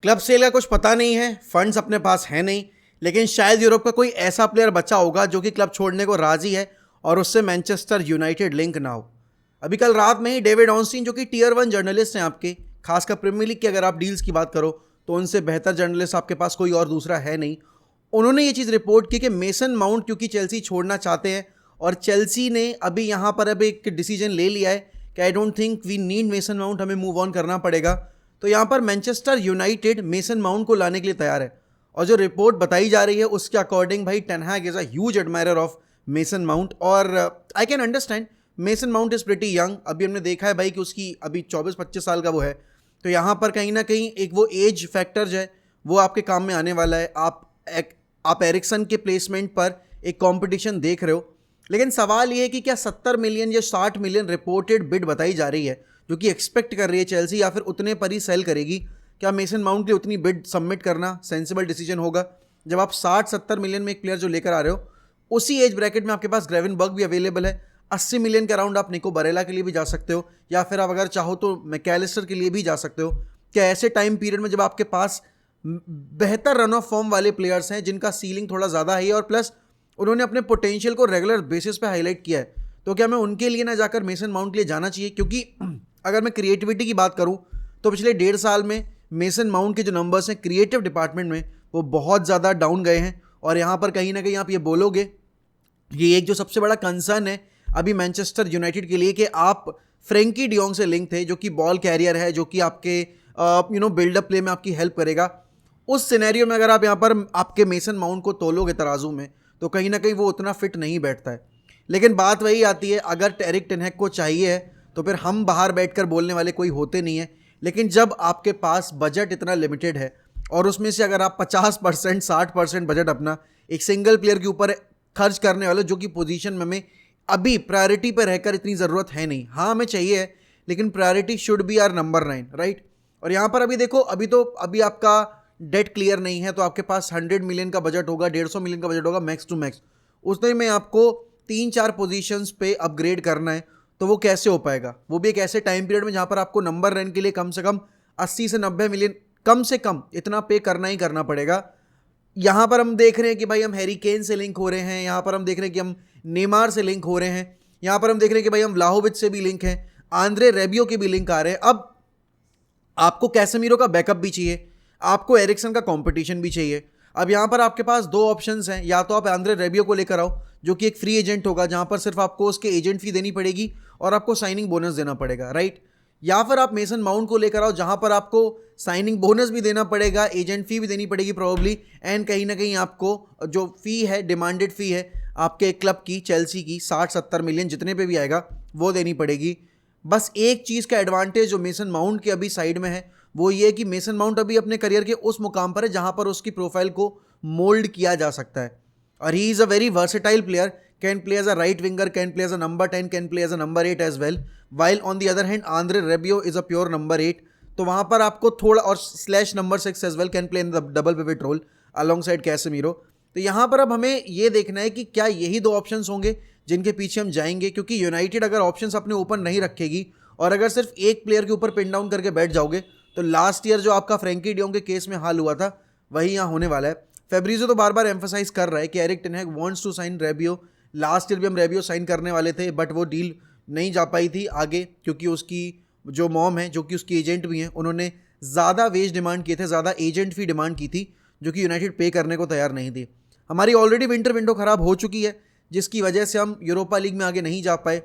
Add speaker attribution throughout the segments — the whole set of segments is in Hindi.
Speaker 1: क्लब सेल का कुछ पता नहीं है, फंड्स अपने पास है नहीं, लेकिन शायद यूरोप का कोई ऐसा प्लेयर बचा होगा जो कि क्लब छोड़ने को राजी है और उससे मैनचेस्टर यूनाइटेड लिंक ना हो। अभी कल रात में ही डेविड ऑनस्टीन, जो कि टियर 1 जर्नलिस्ट हैं आपके, खासकर प्रीमियर लीग की अगर आप डील्स की बात करो तो उनसे बेहतर जर्नलिस्ट आपके पास कोई और दूसरा है नहीं, उन्होंने ये चीज़ रिपोर्ट की कि मेसन माउंट क्योंकि चेल्सी छोड़ना चाहते हैं और चेल्सी ने अभी यहाँ पर अब एक डिसीजन ले लिया है कि I don't think we need Mason Mount, हमें मूव ऑन करना पड़ेगा। तो यहाँ पर मैनचेस्टर यूनाइटेड मेसन माउंट को लाने के लिए तैयार है और जो रिपोर्ट बताई जा रही है उसके अकॉर्डिंग भाई Ten Hag is a huge admirer of Mason Mount और I can understand. Mason Mount is pretty young, अभी हमने देखा है भाई कि उसकी अभी 24-25 साल का वो है, तो यहाँ पर कहीं ना कहीं एक वो एज फैक्टर जो है वो आपके काम में आने वाला है। आप एरिक्सन के प्लेसमेंट पर एक कंपटीशन देख रहे हो, लेकिन सवाल ये है कि क्या 70 मिलियन या 60 मिलियन रिपोर्टेड बिड बताई जा रही है जो कि एक्सपेक्ट कर रही है चेल्सी, या फिर उतने पर ही सेल करेगी? क्या मेसन माउंट के उतनी बिड सबमिट करना सेंसिबल डिसीजन होगा जब आप 60-70 मिलियन में एक प्लेयर जो लेकर आ रहे हो? उसी एज ब्रैकेट में आपके पास ग्रेवेनबर्ग भी अवेलेबल है, 80 मिलियन के अराउंड आप निको बरेला के लिए भी जा सकते हो, या फिर आप अगर चाहो तो मैकैलिस्टर के लिए भी जा सकते हो। क्या ऐसे टाइम पीरियड में जब आपके पास बेहतर रन ऑफ फॉर्म वाले प्लेयर्स हैं जिनका सीलिंग थोड़ा ज़्यादा है और प्लस उन्होंने अपने पोटेंशियल को रेगुलर बेसिस पे हाईलाइट किया है, तो क्या मैं उनके लिए ना जाकर मेसन माउंट के लिए जाना चाहिए? क्योंकि अगर मैं क्रिएटिविटी की बात करूं तो पिछले 1.5 साल में मेसन माउंट के जो नंबर्स हैं क्रिएटिव डिपार्टमेंट में वो बहुत ज़्यादा डाउन गए हैं। और यहाँ पर कहीं ना कहीं आप ये बोलोगे, ये एक जो सबसे बड़ा कंसर्न है अभी मैनचेस्टर यूनाइटेड के लिए कि आप फ्रेंकी डियोंग से लिंक थे, जो कि बॉल कैरियर है, जो कि आपके बिल्डअप प्ले में आपकी हेल्प करेगा। उस सिनेरियो में अगर आप यहाँ पर आपके मेसन माउंट को तोलोगे तराजू में तो कहीं ना कहीं वो उतना फिट नहीं बैठता है। लेकिन बात वही आती है, अगर एरिक टेन हैग को चाहिए है तो फिर हम बाहर बैठकर बोलने वाले कोई होते नहीं है। लेकिन जब आपके पास बजट इतना लिमिटेड है और उसमें से अगर आप 50% 60% बजट अपना एक सिंगल प्लेयर के ऊपर खर्च करने वाले, जो कि पोजीशन में हमें अभी प्रायोरिटी पर रहकर इतनी ज़रूरत है नहीं, हाँ हमें चाहिए है लेकिन priority should be our number 9, right? और यहाँ पर अभी देखो, अभी आपका डेट क्लियर नहीं है, तो आपके पास 100 मिलियन का बजट होगा, 150 मिलियन का बजट होगा मैक्स टू मैक्स, उसमें में आपको 3-4 पोजीशंस पे अपग्रेड करना है, तो वो कैसे हो पाएगा? वो भी एक ऐसे टाइम पीरियड में जहाँ पर आपको नंबर रन के लिए कम से कम 80 से 90 मिलियन कम से कम इतना पे करना ही करना पड़ेगा। यहाँ पर हम देख रहे हैं कि भाई हम हैरी केन से लिंक हो रहे हैं, यहाँ पर हम देख रहे हैं कि हम नेमार से लिंक हो रहे हैं, यहाँ पर हम देख रहे हैं कि भाई हम व्लाहोविच से भी लिंक हैं, आंद्रे रेबियो के भी लिंक आ रहे हैं। अब आपको कैसेमीरो का बैकअप भी चाहिए, आपको एरिक्सन का कंपटीशन भी चाहिए। अब यहाँ पर आपके पास दो ऑप्शंस हैं, या तो आप आंद्रे रेबियो को लेकर आओ जो कि एक फ्री एजेंट होगा, जहाँ पर सिर्फ आपको उसके एजेंट फी देनी पड़ेगी और आपको साइनिंग बोनस देना पड़ेगा, राइट? या फिर आप मेसन माउंट को लेकर आओ जहाँ पर आपको साइनिंग बोनस भी देना पड़ेगा, एजेंट फी भी देनी पड़ेगी प्रॉब्ली, एंड कहीं ना कहीं आपको जो फी है, डिमांडेड फी है आपके क्लब की, चेल्सी की, 60-70 मिलियन जितने पे भी आएगा वो देनी पड़ेगी। बस एक चीज़ का एडवांटेज जो मेसन माउंट के अभी साइड में है वो ये कि मेसन माउंट अभी अपने करियर के उस मुकाम पर है जहाँ पर उसकी प्रोफाइल को मोल्ड किया जा सकता है, और he is a very versatile player, can play as a right winger, can play as a number 10, can play as a number 8 as well, while on the other hand Andre Rabiot is a pure number 8, तो वहाँ पर आपको थोड़ा, और slash number 6 as well, can play in the double pivot role alongside Casemiro. तो यहाँ पर अब हमें ये देखना है कि क्या यही दो ऑप्शंस होंगे जिनके पीछे हम जाएंगे, क्योंकि यूनाइटेड अगर ऑप्शंस अपने ऊपर नहीं रखेगी और अगर सिर्फ एक प्लेयर के ऊपर पिन डाउन करके बैठ जाओगे तो लास्ट ईयर जो आपका फ्रैंकी डियोंग के केस में हाल हुआ था वही यहाँ होने वाला है। फेब्रिजो तो बार बार एम्फोसाइज कर रहा है कि Erik Ten Hag wants to sign Rabiot, last year भी हम रेबियो साइन करने वाले थे बट वो डील नहीं जा पाई थी आगे, क्योंकि उसकी जो मॉम है, जो कि उसकी एजेंट भी हैं, उन्होंने ज़्यादा वेज डिमांड किए थे, ज़्यादा एजेंट फी डिमांड की थी, जो कि यूनाइटेड पे करने को तैयार नहीं थी। हमारी ऑलरेडी विंटर विंडो ख़राब हो चुकी है जिसकी वजह से हम यूरोपा लीग में आगे नहीं जा पाए,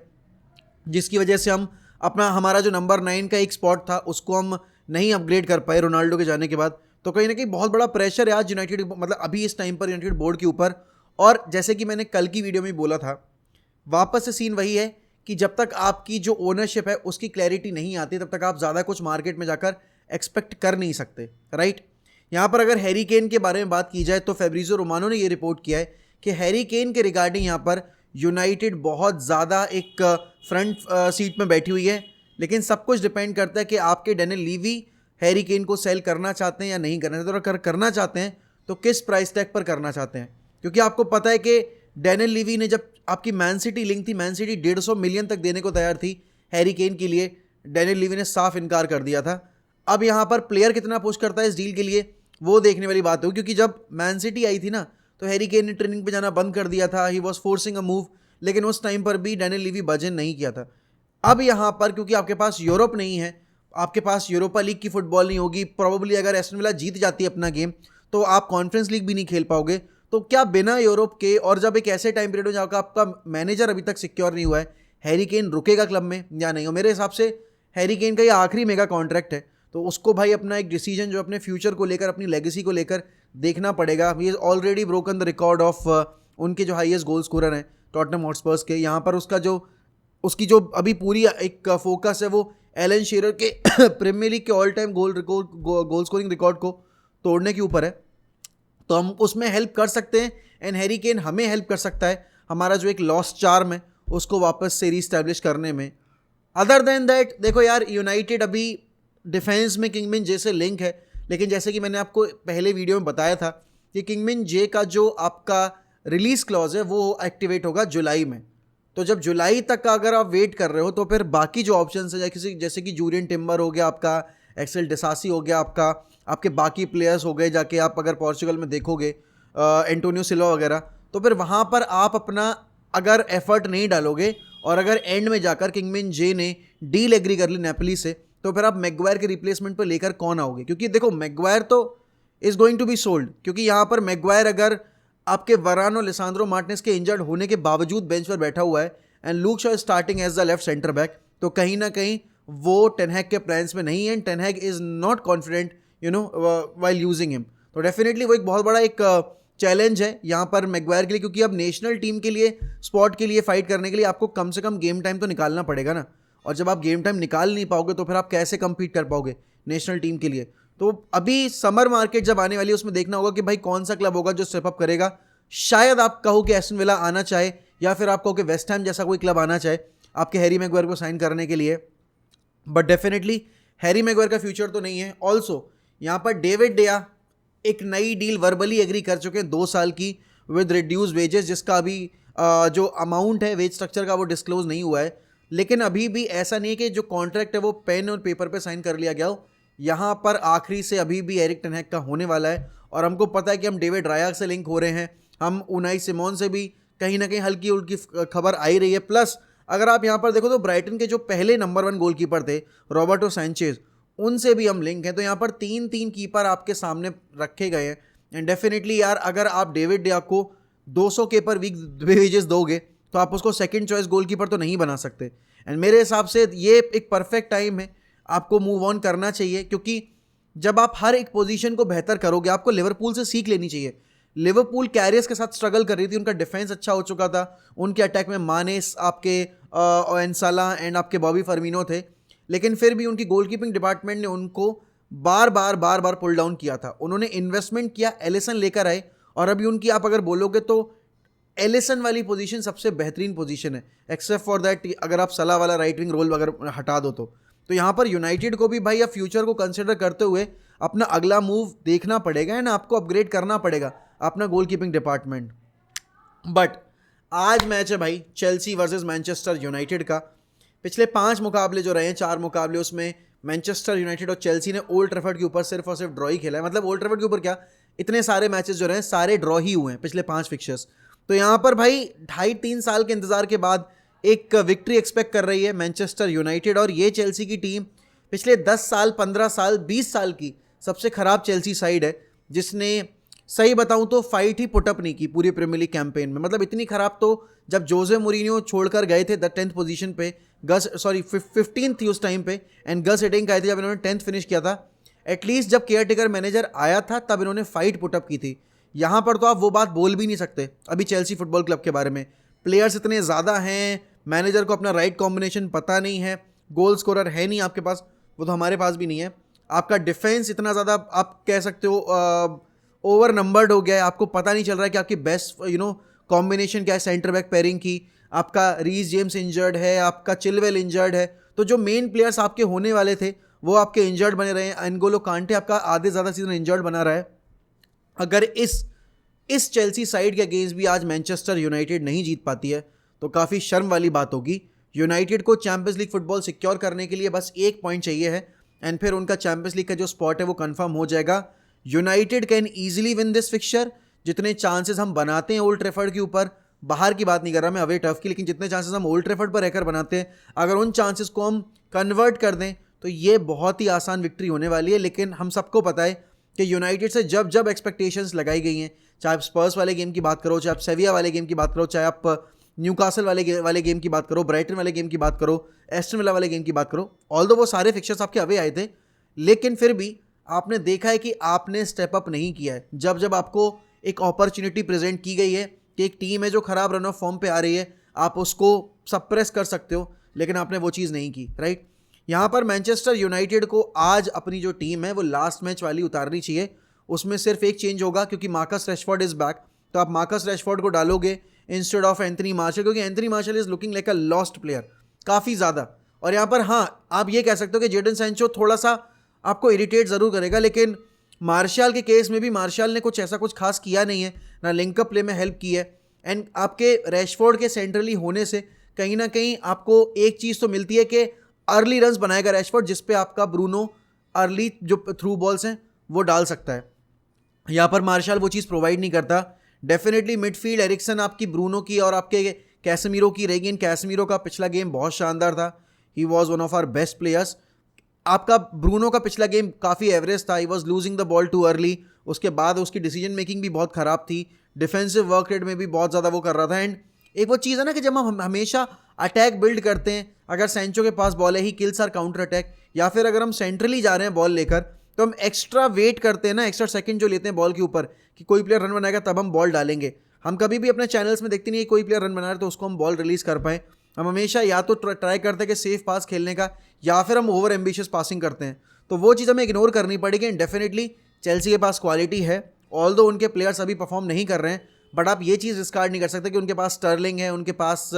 Speaker 1: जिसकी वजह से हम हमारा जो नंबर 9 का एक स्पॉट था उसको हम नहीं अपग्रेड कर पाए रोनाल्डो के जाने के बाद। तो कहीं ना कहीं बहुत बड़ा प्रेशर है आज यूनाइटेड, मतलब अभी इस टाइम पर यूनाइटेड बोर्ड के ऊपर। और जैसे कि मैंने कल की वीडियो में बोला था, वापस से सीन वही है कि जब तक आपकी जो ओनरशिप है उसकी क्लैरिटी नहीं आती तब तक आप ज़्यादा कुछ मार्केट में जाकर एक्सपेक्ट कर नहीं सकते, राइट? यहाँ पर अगर हैरी केन के बारे में बात की जाए तो फेब्रिजो रोमानो ने ये रिपोर्ट किया है कि हैरी केन के रिगार्डिंग यहाँ पर यूनाइटेड बहुत ज़्यादा एक फ्रंट सीट में बैठी हुई है, लेकिन सब कुछ डिपेंड करता है कि आपके डेनियल लीवी हैरी केन को सेल करना चाहते हैं या नहीं करना चाहते, और अगर करना चाहते हैं तो किस प्राइस टैग पर करना चाहते हैं। क्योंकि आपको पता है कि डेनियल लीवी ने, जब आपकी मैन सिटी लिंक थी, मैन सिटी 150 मिलियन तक देने को तैयार थी हैरी केन के लिए, डेनियल लीवी ने साफ इनकार कर दिया था। अब यहाँ पर प्लेयर कितना पुश करता है इस डील के लिए वो देखने वाली बात होगी, क्योंकि जब मैन सिटी आई थी ना तो हैरी केन ने ट्रेनिंग पे जाना बंद कर दिया था, he was forcing a move, लेकिन उस टाइम पर भी डैनियल लीवी बजन नहीं किया था। अब यहाँ पर क्योंकि आपके पास यूरोप नहीं है, आपके पास यूरोपा लीग की फुटबॉल नहीं होगी, प्रोबेबली अगर एस्टन विला जीत जाती है अपना गेम तो आप कॉन्फ्रेंस लीग भी नहीं खेल पाओगे, तो क्या बिना यूरोप के और जब एक ऐसे टाइम पीरियड में जाकर आपका मैनेजर अभी तक सिक्योर नहीं हुआ है, हैरी केन रुकेगा क्लब में या नहीं? और मेरे हिसाब से हैरी केन का ये आखिरी मेगा कॉन्ट्रैक्ट है, तो उसको भाई अपना एक डिसीजन जो अपने फ्यूचर को लेकर, अपनी लेगेसी को लेकर देखना पड़ेगा। He is already broken the record of उनके जो हाईएस्ट गोल स्कोरर हैं टॉटनहम हॉटस्पर्स के। यहाँ पर उसकी जो अभी पूरी एक फोकस है वो एलन शीरर के प्रीमियर लीग के all time goal scoring record को तोड़ने के ऊपर है, तो हम उसमें हेल्प कर सकते हैं एंड हैरी केन हमें हेल्प कर सकता है हमारा जो एक लॉस्ट चार्म है उसको वापस से रीस्टैब्लिश करने में। अदर देन दैट देखो यार, यूनाइटेड अभी डिफेंस में किंगमिन जे से लिंक है, लेकिन जैसे कि मैंने आपको पहले वीडियो में बताया था कि किंगमिन जे का जो आपका रिलीज क्लॉज है वो एक्टिवेट होगा जुलाई में, तो जब जुलाई तक का अगर आप वेट कर रहे हो तो फिर बाकी जो ऑप्शन है जैसे कि जूरियन टिम्बर हो गया आपका, एक्सेल डिसासी हो गया आपका, आपके बाकी प्लेयर्स हो गए, जाके आप अगर पोर्चुगल में देखोगे एंटोनियो सिल्वा वगैरह, तो फिर वहाँ पर आप अपना अगर एफर्ट नहीं डालोगे और अगर एंड में जाकर किंगमिन जे ने डील एग्री कर ली नेपोली से, तो फिर आप मैगवायर के रिप्लेसमेंट पर लेकर कौन आओगे? क्योंकि देखो मैगवायर तो is going to be sold, क्योंकि यहाँ पर मैगवायर अगर आपके वरान और लिसांद्रो मार्टिनेज के इंजर्ड होने के बावजूद बेंच पर बैठा हुआ है and Luke Shaw starting as the left centre back, तो कहीं ना कहीं वो टेन हैग के प्लान्स में नहीं है and Ten Hag is not confident while using him. तो डेफिनेटली वो एक बहुत बड़ा एक चैलेंज है यहाँ पर मैगवायर के लिए, क्योंकि अब नेशनल टीम के लिए स्पॉट के लिए फाइट करने के लिए आपको कम से कम गेम टाइम तो निकालना पड़ेगा ना, और जब आप गेम टाइम निकाल नहीं पाओगे तो फिर आप कैसे कम्पीट कर पाओगे नेशनल टीम के लिए? तो अभी समर मार्केट जब आने वाली है उसमें देखना होगा कि भाई कौन सा क्लब होगा जो स्टेप अप करेगा। शायद आप कहो कि एस्टन विला आना चाहे, या फिर आप कहो कि वेस्ट हैम जैसा कोई क्लब आना चाहे आपके हैरी मैगवायर को साइन करने के लिए, बट डेफिनेटली हैरी मैगवायर का फ्यूचर तो नहीं है। ऑल्सो यहाँ पर डेविड डेया एक नई डील वर्बली एग्री कर चुके हैं 2 साल की विद रिड्यूस वेजेस, जिसका अभी जो अमाउंट है वेज स्ट्रक्चर का वो डिस्क्लोज नहीं हुआ है, लेकिन अभी भी ऐसा नहीं है कि जो कॉन्ट्रैक्ट है वो पेन और पेपर पे साइन कर लिया गया हो। यहाँ पर आखिरी से अभी भी एरिक टेन हैग का होने वाला है, और हमको पता है कि हम डेविड राया से लिंक हो रहे हैं, हम उनाई सिमोन से भी कहीं ना कहीं हल्की उल्की खबर आई रही है। प्लस अगर आप यहाँ पर देखो तो ब्राइटन के जो पहले नंबर 1 गोलकीपर थे रॉबर्टो सैंचेज, उनसे भी हम लिंक हैं, तो यहाँ पर 3 कीपर आपके सामने रखे गए हैं एंड डेफिनेटली यार अगर आप डेविड डिया को 200 के पर वीक वेजेस दोगे तो आप उसको सेकंड चॉइस गोलकीपर तो नहीं बना सकते। एंड मेरे हिसाब से ये एक परफेक्ट टाइम है, आपको मूव ऑन करना चाहिए, क्योंकि जब आप हर एक पोजीशन को बेहतर करोगे आपको लिवरपूल से सीख लेनी चाहिए। लिवरपूल कैरियर्स के साथ स्ट्रगल कर रही थी, उनका डिफेंस अच्छा हो चुका था, उनके अटैक में मानेस, आपके एंसाला एंड आपके बॉबी फर्मिनो थे, लेकिन फिर भी उनकी गोलकीपिंग डिपार्टमेंट ने उनको बार बार पुल डाउन किया था। उन्होंने इन्वेस्टमेंट किया, एलिसन लेकर आए, और अभी उनकी आप अगर बोलोगे तो एलिसन वाली पोजीशन सबसे बेहतरीन पोजीशन है, एक्सेप्ट फॉर दैट अगर आप सलाह वाला राइट विंग रोल अगर हटा दो तो यहाँ पर यूनाइटेड को भी भाई अब फ्यूचर को कंसिडर करते हुए अपना अगला मूव देखना पड़ेगा एंड आपको अपग्रेड करना पड़ेगा अपना गोलकीपिंग डिपार्टमेंट। बट आज मैच है भाई चेल्सी वर्सेस मैनचेस्टर यूनाइटेड का। पिछले 5 मुकाबले जो रहे हैं, 4 मुकाबले, उसमें मैनचेस्टर यूनाइटेड और चेल्सी ने ओल्ड ट्रैफर्ड के ऊपर सिर्फ और सिर्फ ड्रॉ ही खेला है। मतलब ओल्ड ट्रैफर्ड के ऊपर क्या, इतने सारे मैचेस जो रहे हैं सारे ड्रॉ ही हुए हैं पिछले 5 फिक्चर्स। तो यहाँ पर भाई 2.5-3 साल के इंतजार के बाद एक विक्ट्री एक्सपेक्ट कर रही है मैनचेस्टर यूनाइटेड, और ये चेल्सी की टीम पिछले 10 साल, 15 साल, 20 साल की सबसे खराब चेल्सी साइड है, जिसने सही बताऊं तो फाइट ही पुटअप नहीं की पूरी प्रीमियर लीग कैंपेन में। मतलब इतनी खराब तो जब जोजे मोरिनियो छोड़कर गए थे 10th पोजीशन पे, 15th थी उस टाइम पे, एंड गस हिडिंक आए थे जब इन्होंने 10th फिनिश किया था। एटलीस्ट जब केयर टेकर मैनेजर आया था तब इन्होंने फाइट पुटअप की थी। यहाँ पर तो आप वो बात बोल भी नहीं सकते अभी चेल्सी फुटबॉल क्लब के बारे में। प्लेयर्स इतने ज़्यादा हैं, मैनेजर को अपना राइट कॉम्बिनेशन पता नहीं है, गोल स्कोरर है नहीं आपके पास, वो तो हमारे पास भी नहीं है। आपका डिफेंस इतना ज़्यादा आप कह सकते हो ओवर नंबर्ड हो गया है, आपको पता नहीं चल रहा है कि आपकी बेस्ट कॉम्बिनेशन क्या है सेंटर बैक पेयरिंग की। आपका रीस जेम्स इंजर्ड है, आपका चिलवेल इंजर्ड है, तो जो मेन प्लेयर्स आपके होने वाले थे वो आपके इंजर्ड बने रहे हैं। एनगोलो कांटे आपका आधे ज़्यादा सीजन इंजर्ड बना रहा है। अगर इस चेल्सी साइड के अगेंस्ट भी आज मैनचेस्टर यूनाइटेड नहीं जीत पाती है तो काफ़ी शर्म वाली बात होगी। यूनाइटेड को चैंपियंस लीग फुटबॉल सिक्योर करने के लिए बस 1 पॉइंट चाहिए है, एंड फिर उनका चैंपियंस लीग का जो स्पॉट है वो कंफर्म हो जाएगा। United can easily win this fixture. जितने चांसेस हम बनाते हैं ओल्ड ट्रैफर्ड के ऊपर, बाहर की बात नहीं कर रहा मैं अवे टर्फ की, लेकिन जितने चांसेस हम ओल्ड ट्रैफर्ड पर रहकर बनाते हैं, अगर उन चांसेस को हम कन्वर्ट कर दें तो ये बहुत ही आसान विक्ट्री होने वाली है। लेकिन हम सबको पता है कि यूनाइटेड से जब जब एक्सपेक्टेशंस लगाई गई हैं, चाहे आप स्पर्स वाले गेम की बात करो, चाहे आप सेविया वाले गेम की बात करो, चाहे आप न्यूकासल वाले गेम की बात करो, ब्राइटन वाले गेम की बात करो, एस्टन विला वाले गेम की बात करो, ऑल्दो वो सारे फिक्चर्स आपके अवे आए थे, लेकिन फिर भी आपने देखा है कि आपने स्टेप अप नहीं किया है। जब जब आपको एक अपॉर्चुनिटी प्रेजेंट की गई है कि एक टीम है जो खराब रन ऑफ फॉर्म पे आ रही है, आप उसको सप्रेस कर सकते हो, लेकिन आपने वो चीज़ नहीं की, राइट। यहाँ पर मैनचेस्टर यूनाइटेड को आज अपनी जो टीम है वो लास्ट मैच वाली उतारनी चाहिए। उसमें सिर्फ एक चेंज होगा, क्योंकि मार्कस रैशफोर्ड इज बैक, तो आप मार्कस रैशफोर्ड को डालोगे इंस्टेड ऑफ एंथनी मार्शल, क्योंकि Anthony Martial is looking like a lost player काफ़ी ज़्यादा। और यहाँ पर हाँ, आप ये कह सकते हो कि जेडन सैंचो थोड़ा सा आपको इरिटेट ज़रूर करेगा, लेकिन मार्शल के केस में भी मार्शल ने कुछ खास किया नहीं है, ना लिंकअप प्ले में हेल्प की है। एंड आपके रैशफोर्ड के सेंट्रली होने से कहीं ना कहीं आपको एक चीज़ तो मिलती है कि अर्ली रन्स बनाएगा रैशफोर्ड, जिस पे आपका ब्रूनो अर्ली जो थ्रू बॉल्स हैं वो डाल सकता है। यहाँ पर मार्शल वो चीज़ प्रोवाइड नहीं करता। डेफिनेटली मिडफील्ड एरिक्सन आपकी ब्रूनो की और आपके कैसेमीरो की रहेगी। कैसेमीरो का पिछला गेम बहुत शानदार था, he was one of our best players. आपका ब्रूनो का पिछला गेम काफ़ी एवरेज था, he was losing the ball too early, उसके बाद उसकी डिसीजन मेकिंग भी बहुत ख़राब थी, डिफेंसिव वर्क रेट में भी बहुत ज़्यादा वो कर रहा था। एंड एक वो चीज़ है ना कि जब हम हमेशा अटैक बिल्ड करते हैं, अगर सेंचो के पास बॉल है he kills our counter attack, या फिर अगर हम सेंट्रली जा रहे हैं बॉल लेकर तो हम एक्स्ट्रा वेट करते हैं ना, एक्स्ट्रा सेकंड जो लेते हैं बॉल के ऊपर कि कोई प्लेयर रन बनाएगा तब हम बॉल डालेंगे। हम कभी भी अपने चैनल्स में देखते नहीं है कोई प्लेयर रन बना रहा है तो उसको हम बॉल रिलीज कर पाएँ। हम हमेशा या तो ट्राई करते हैं कि सेफ पास खेलने का, या फिर हम ओवर एम्बिशियस पासिंग करते हैं, तो वो चीज़ हमें इग्नोर करनी पड़ेगी। एंड डेफिनेटली चेल्सी के पास क्वालिटी है, ऑल्दो उनके प्लेयर्स अभी परफॉर्म नहीं कर रहे हैं, बट आप ये चीज़ डिस्कार्ड नहीं कर सकते कि उनके पास स्टर्लिंग है, उनके पास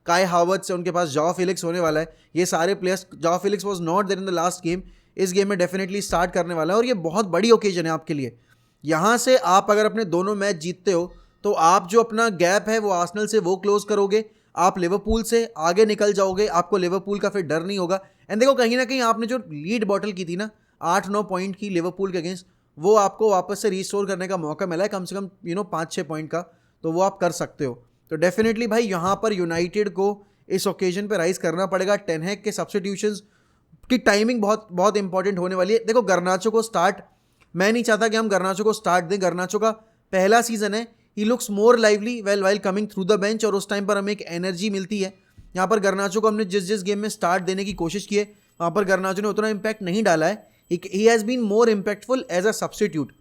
Speaker 1: काय हावर्ट्स है, उनके पास जॉ फिलिक्स होने वाला है। ये सारे players, Joao Felix was not there in the last game, इस गेम में डेफिनेटली स्टार्ट करने वाला है और ये बहुत बड़ी ओकेजन है आपके लिए। यहाँ से आप अगर अपने दोनों मैच जीतते हो तो आप जो अपना गैप है वो आर्सेनल से वो क्लोज करोगे, आप लिवरपूल से आगे निकल जाओगे, आपको लिवरपूल का फिर डर नहीं होगा। एंड देखो कहीं ना कहीं आपने जो लीड बॉटल की थी ना 8-9 पॉइंट की लिवरपूल के अगेंस्ट, वो आपको वापस से रिस्टोर करने का मौका मिला है, कम से कम 5-6 पॉइंट का, तो वो आप कर सकते हो। तो डेफिनेटली भाई यहाँ पर यूनाइटेड को इस ओकेजन पे राइज करना पड़ेगा। टेन हैग के सब्स्टिट्यूशंस की टाइमिंग बहुत बहुत इंपॉर्टेंट होने वाली है। देखो गर्नाचो को स्टार्ट, मैं नहीं चाहता कि हम गर्नाचो को स्टार्ट दें, गर्नाचो का पहला सीजन है, he looks more lively well while coming through the bench, और उस टाइम पर हमें एक एनर्जी मिलती है। यहाँ पर गर्नाचो को हमने जिस गेम में स्टार्ट देने की कोशिश की है वहाँ पर गर्नाचो ने उतना इम्पैक्ट नहीं डाला है, he has been more impactful as a substitute.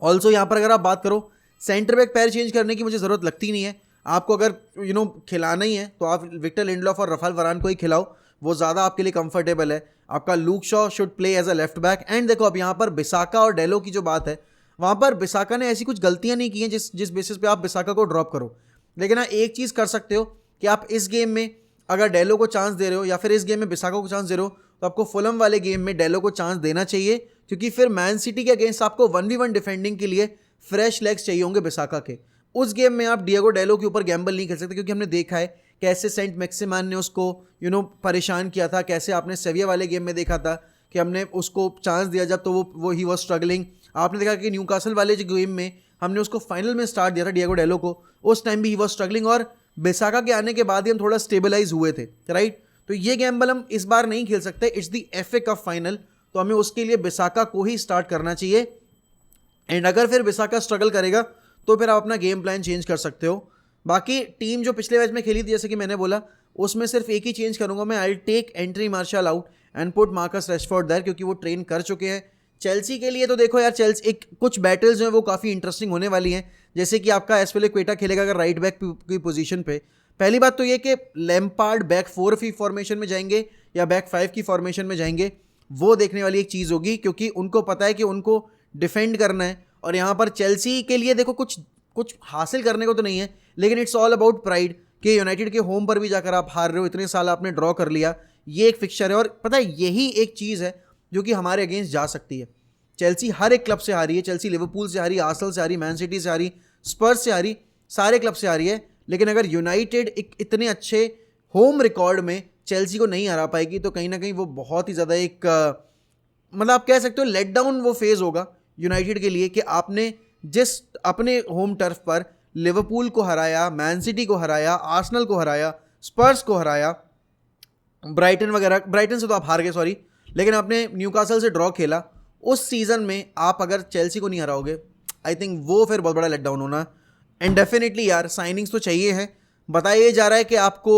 Speaker 1: Also यहाँ पर अगर आप बात करो सेंटर बैक पैर चेंज करने की मुझे ज़रूरत लगती नहीं है। आपको अगर खिलाना ही है तो आप विक्टर लिंडलॉफ और रफाल वरान को ही खिलाओ, वो ज़्यादा आपके लिए कंफर्टेबल है। आपका Luke Shaw should play as a left back. And देखो अब यहाँ पर बिसाका और डेलो की जो बात है, वहाँ पर बिसाका ने ऐसी कुछ गलतियाँ नहीं की हैं जिस बेसिस पे आप बिसाका को ड्रॉप करो। लेकिन हाँ एक चीज़ कर सकते हो कि आप इस गेम में अगर डेलो को चांस दे रहे हो या फिर इस गेम में बिसाका को चांस दे रहे हो तो आपको फुलम वाले गेम में डेलो को चांस देना चाहिए, क्योंकि फिर मैन सिटी के अगेंस्ट आपको 1v1 डिफेंडिंग के लिए फ्रेश लेग्स चाहिए होंगे बिसाका के। उस गेम में आप डिएगो डेलो के ऊपर गैम्बल नहीं खेल सकते, क्योंकि हमने देखा है कैसे सेंट मैक्सिमान ने उसको परेशान किया था, कैसे आपने सेविया वाले गेम में देखा था कि हमने उसको चांस दिया जब तो वो ही वॉज स्ट्रगलिंग। आपने देखा कि न्यूकासल वाले जो गेम में हमने उसको फाइनल में स्टार्ट दिया था डिएगो डेलो को, उस टाइम भी ही वॉज स्ट्रगलिंग, और बिसाका के आने के बाद ही हम थोड़ा स्टेबलाइज हुए थे, राइट। तो ये गैम्बल हम इस बार नहीं खेल सकते, it's the FA cup final, तो हमें उसके लिए बिसाका को ही स्टार्ट करना चाहिए। एंड अगर फिर बिसाका स्ट्रगल करेगा तो फिर आप अपना गेम प्लान चेंज कर सकते हो। बाकी टीम जो पिछले मैच में खेली थी जैसे कि मैंने बोला, उसमें सिर्फ एक ही चेंज करूंगा मैं, I take Anthony Martial out and put Marcus Rashford there, क्योंकि वो ट्रेन कर चुके हैं। चेल्सी के लिए तो देखो यार, चेल्सी एक कुछ बैटल्स जो है वो काफ़ी इंटरेस्टिंग होने वाली हैं, जैसे कि आपका एस्पिलिक्वेटा खेलेगा अगर राइट बैक की पोजीशन पे। पहली बात तो ये कि लैम्पार्ड बैक 4 की फॉर्मेशन में जाएंगे या बैक 5 की फॉर्मेशन में जाएंगे, वो देखने वाली एक चीज़ होगी, क्योंकि उनको पता है कि उनको डिफेंड करना है। और यहाँ पर चेल्सी के लिए देखो कुछ हासिल करने को तो नहीं है, लेकिन इट्स ऑल अबाउट प्राइड कि यूनाइटेड के होम पर भी जाकर आप हार रहे हो, इतने साल आपने ड्रॉ कर लिया, ये एक फिक्चर है। और पता है यही एक चीज़ है जो कि हमारे अगेंस्ट जा सकती है। चेल्सी हर एक क्लब से हारी है, चेल्सी लिवरपूल से हारी, आर्सेनल से हारी, मैन सिटी से हारी, स्पर्स से हारी, सारे क्लब से हारी है। लेकिन अगर यूनाइटेड एक इतने अच्छे होम रिकॉर्ड में चेल्सी को नहीं हरा पाएगी तो कहीं ना कहीं वो बहुत ही ज़्यादा एक मतलब आप कह सकते हो लेट डाउन वो फेज होगा यूनाइटेड के लिए कि आपने जिस अपने होम टर्फ पर लिवरपूल को हराया, मैन सिटी को हराया, आर्सेनल को हराया, स्पर्स को हराया, ब्राइटन वगैरह, ब्राइटन से तो आप हार गए सॉरी, लेकिन आपने न्यूकासल से ड्रॉ खेला, उस सीज़न में आप अगर चेल्सी को नहीं हराओगे, आई थिंक वो फिर बहुत बड़ा लेट डाउन होना। एंड डेफिनेटली यार साइनिंग्स तो चाहिए हैं। बताया जा रहा है कि आपको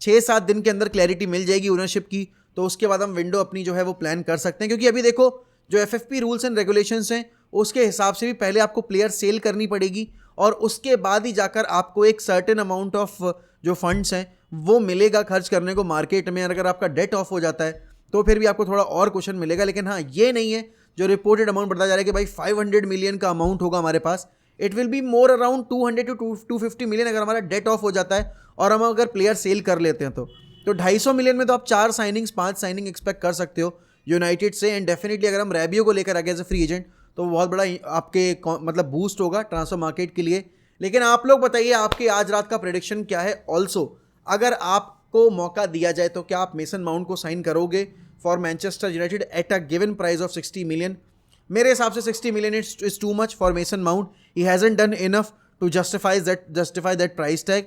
Speaker 1: 6-7 दिन के अंदर क्लैरिटी मिल जाएगी ओनरशिप की, तो उसके बाद हम विंडो अपनी जो है वो प्लान कर सकते हैं, क्योंकि अभी देखो जो एफएफपी रूल्स एंड रेगुलेशंस हैं उसके हिसाब से भी पहले आपको प्लेयर सेल करनी पड़ेगी और उसके बाद ही जाकर आपको एक सर्टेन अमाउंट ऑफ जो फंड्स हैं वो मिलेगा खर्च करने को मार्केट में। और अगर आपका डेट ऑफ हो जाता है तो फिर भी आपको थोड़ा और क्वेश्चन मिलेगा। लेकिन हाँ, ये नहीं है जो रिपोर्टेड अमाउंट बताया जा रहा है कि भाई 500 मिलियन का अमाउंट होगा हमारे पास। It will be more around 200 to 250 million अगर हमारा डेट ऑफ हो जाता है और हम अगर प्लेयर सेल कर लेते हैं तो 250 मिलियन में तो आप 4 साइनिंग्स 5 साइनिंग एक्सपेक्ट कर सकते हो यूनाइटेड से। एंड डेफिनेटली अगर हम रैबियो को लेकर आगे एज ए फ्री एजेंट तो बहुत बड़ा आपके मतलब बूस्ट होगा ट्रांसफर मार्केट के लिए। लेकिन आप लोग बताइए आपके आज रात का प्रेडिक्शन क्या है। ऑल्सो अगर आपको मौका दिया जाए तो क्या आप मेसन माउंट को साइन करोगे for Manchester United at a given price of 60 million? मेरे हिसाब से 60 million is too much for Mason Mount. He hasn't done enough to justify that price tag.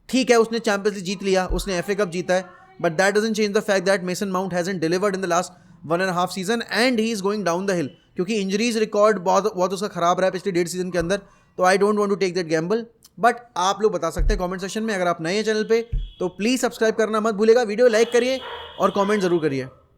Speaker 1: ठीक है, उसने चैंपियंस लीग जीत लिया, उसने एफए कप जीता है, but that doesn't change the fact that mason mount hasn't delivered in the last 1.5 season and he is going down the हिल, क्योंकि इंजरीज रिकॉर्ड बहुत उसका खराब रहा है पिछले 1.5 सीजन के अंदर। तो I don't want to take that gamble. But आप लोग बता सकते हैं कमेंट सेक्शन में। अगर आप नए हैं चैनल पे तो प्लीज़ सब्सक्राइब करना मत भूलेगा, वीडियो लाइक करिए और कमेंट जरूर करिए।